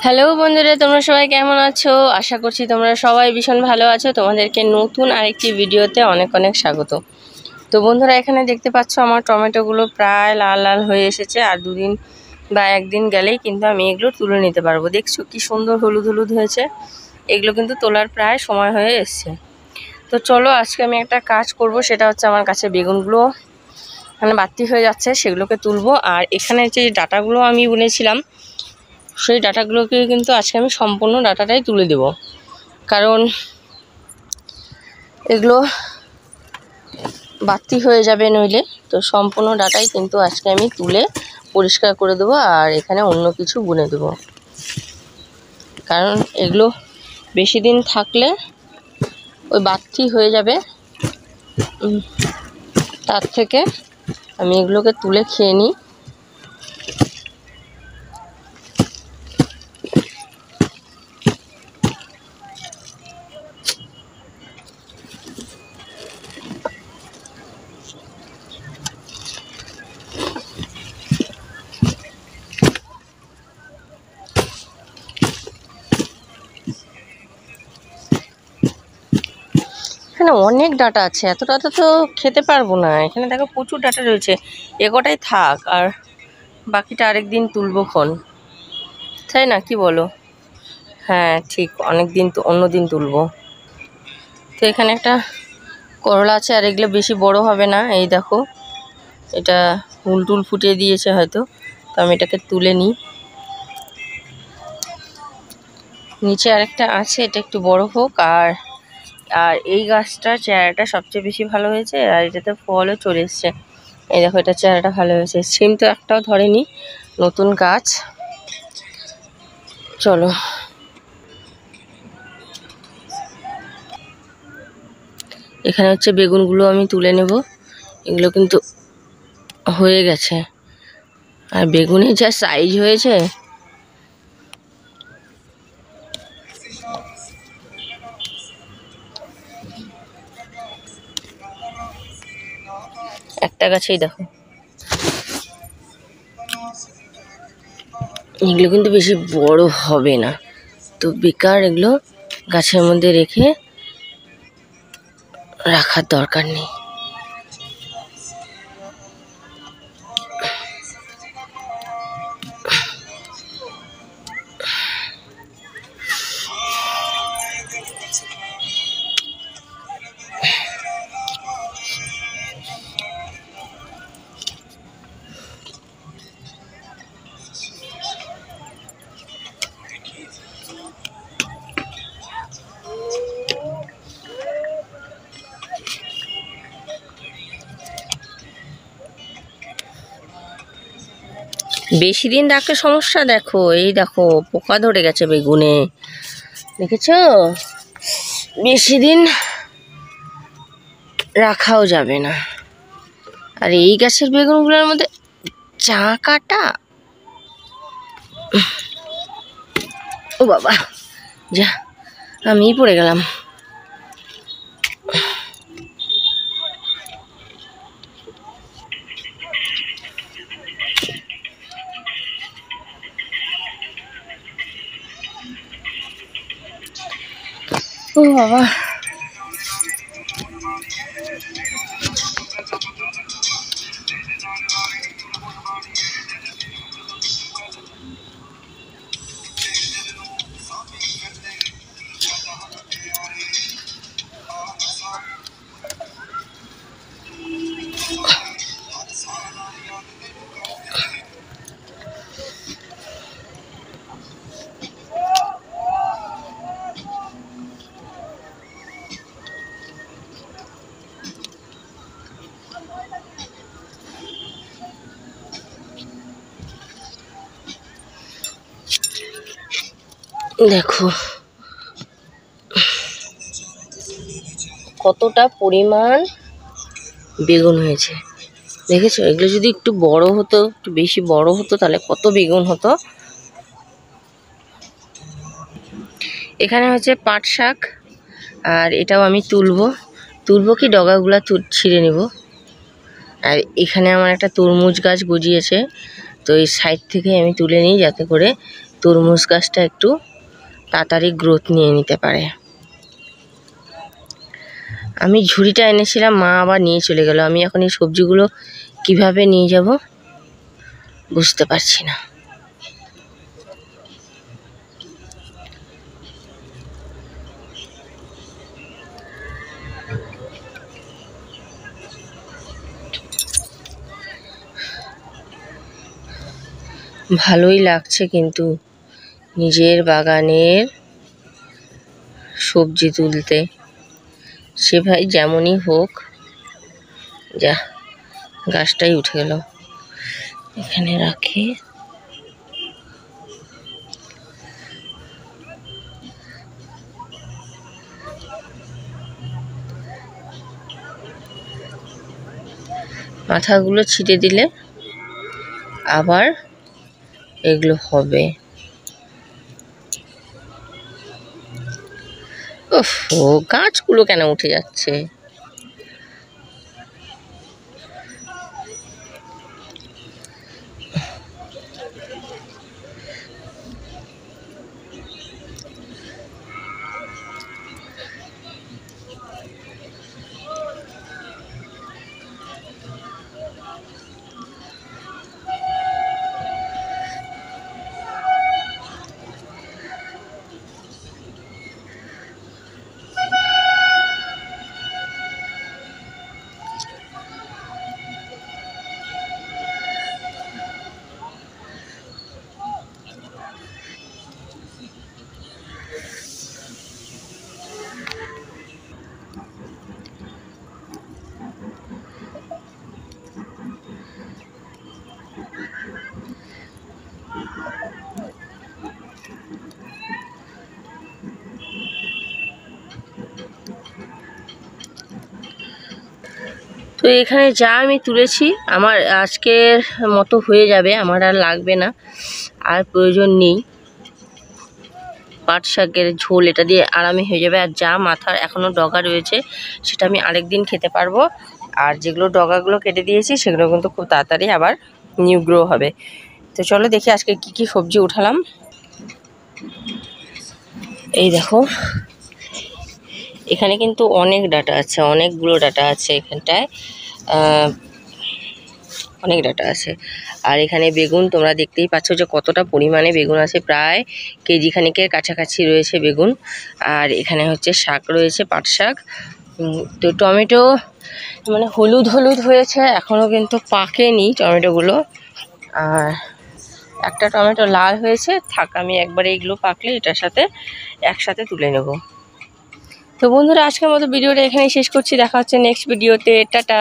Hello বন্ধুরা, তোমরা সবাই কেমন আছো? আশা করছি তোমরা সবাই ভীষণ ভালো আছো। তোমাদেরকে নতুন আরেকটি ভিডিওতে অনেক অনেক স্বাগত। তো বন্ধুরা, এখানে দেখতে পাচ্ছ আমার টমেটোগুলো প্রায় লাল লাল হয়ে এসেছে। আর দুদিন বা একদিন গেলেই কিন্তু আমি এগুলো তুলে নিতে পারবো। দেখছো কি সুন্দর হলুদ হলুদ হয়েছে। এগুলো কিন্তু তোলার প্রায় সময় হয়ে এসছে। তো চলো, আজকে আমি একটা কাজ করব, সেটা হচ্ছে আমার কাছে বেগুনগুলো মানে বাড়তি হয়ে যাচ্ছে, সেগুলোকে তুলবো। আর এখানে যে ডাটাগুলো আমি বুনেছিলাম, সেই ডাটাগুলোকে কিন্তু আজকে আমি সম্পূর্ণ ডাটাটাই তুলে দেব, কারণ এগুলো বাড়তি হয়ে যাবে নইলে। তো সম্পূর্ণ ডাটাই কিন্তু আজকে আমি তুলে পরিষ্কার করে দেবো, আর এখানে অন্য কিছু বুনে দেবো, কারণ এগুলো বেশি দিন থাকলে ওই বাড়তি হয়ে যাবে। তার থেকে আমি এগুলোকে তুলে খেয়ে নিই। এখানে অনেক ডাটা আছে, এত ডাটা তো খেতে পারবো না। এখানে দেখো প্রচুর ডাটা রয়েছে, এগোটাই থাক, আর বাকিটা আরেকদিন তুলবো খন, তাই না? কি বলো? হ্যাঁ ঠিক, অনেক দিন তো অন্য দিন তুলবো। তো এখানে একটা করলা আছে, আর এগুলো বেশি বড় হবে না। এই দেখো, এটা ফুল টুল ফুটিয়ে দিয়েছে হয়তো, তো আমি এটাকে তুলে নিই। নিচে আরেকটা আছে, এটা একটু বড় হোক। আর আর এই গাছটার চেহারাটা সবচেয়ে বেশি ভালো হয়েছে, আর এটাতে ফলও চলে এসছে। এই দেখো, এটা চেহারাটা ভালো হয়েছে। সিম তো একটাও ধরেনি, নতুন গাছ। চলো, এখানে হচ্ছে বেগুনগুলো আমি তুলে নেব। এগুলো কিন্তু হয়ে গেছে, আর বেগুনের যা সাইজ হয়েছে, একটা গাছেই দেখো। এগুলো কিন্তু বেশি বড় হবে না, তো বেকার এগুলো গাছের মধ্যে রেখে রাখার দরকার নেই। বেশি দিন রাখলে সমস্যা। দেখো, এই দেখো পোকা ধরে গেছে বেগুনে, দেখেছো? বেশি দিন রাখাও যাবে না। আর এই গাছের বেগুনগুলোর মধ্যে চাকাটা, ও বাবা, যা আমিই পড়ে গেলাম। ও বাবা, দেখো কতটা পরিমাণ বেগুন হয়েছে, দেখেছো? এগুলো যদি একটু বড় হতো, একটু বেশি বড় হতো, তাহলে কত বেগুন হতো। এখানে হচ্ছে পাট শাক, আর এটাও আমি তুলবো কি ডগাগুলা ছিঁড়ে নেব। আর এখানে আমার একটা তরমুজ গাছ গজিয়েছে, তো এই সাইড থেকে আমি তুলে নিই, যাতে করে তরমুজ গাছটা একটু তাড়াতাড়ি গ্রোথ নিয়ে নিতে পারে। আমি ঝুড়িটা এনেছিলাম, মা আবার নিয়ে চলে গেল। আমি এখন এই সবজিগুলো কিভাবে নিয়ে যাব বুঝতে পারছি না। ভালোই লাগছে কিন্তু নিজের বাগানের সবজি তুলতে, সে ভাই যেমনই হোক। যা, গাছটাই উঠে গেল। এখানে রাখি। মাথাগুলো ছিটে দিলে আবার এগুলো হবে। উফ, গাছগুলো কেন উঠে যাচ্ছে? তো এখানে যা আমি তুলেছি আমার আজকের মতো হয়ে যাবে, আমার আর লাগবে না, আর প্রয়োজন নেই। পাট শাকের ঝোল এটা দিয়ে আরামে হয়ে যাবে। আর যা মাথার এখনও ডগা রয়েছে সেটা আমি আরেকদিন খেতে পারবো। আর যেগুলো ডগাগুলো কেটে দিয়েছি সেগুলো কিন্তু খুব তাড়াতাড়ি আবার নিউ গ্রো হবে। তো চলো দেখি আজকে কি কি সবজি উঠালাম। এই দেখো, এখানে কিন্তু অনেক ডাটা আছে, অনেকগুলো ডাটা আছে এখানটায়, অনেক ডাটা আছে। আর এখানে বেগুন তোমরা দেখতেই পাচ্ছ যে কতটা পরিমাণে বেগুন আছে, প্রায় কেজি খানিকের কাছাকাছি রয়েছে বেগুন। আর এখানে হচ্ছে শাক রয়েছে, পাট শাক। তো টমেটো মানে হলুদ হলুদ হয়েছে, এখনও কিন্তু পাকেনি টমেটোগুলো। আর একটা টমেটো লাল হয়েছে, থাক আমি একবারে এগুলো পাকলে এটার সাথে একসাথে তুলে নেব। তো বন্ধুরা আজকের মতো ভিডিওটা এখানেই শেষ করছি, দেখা হচ্ছে নেক্সট ভিডিওতে। টাটা।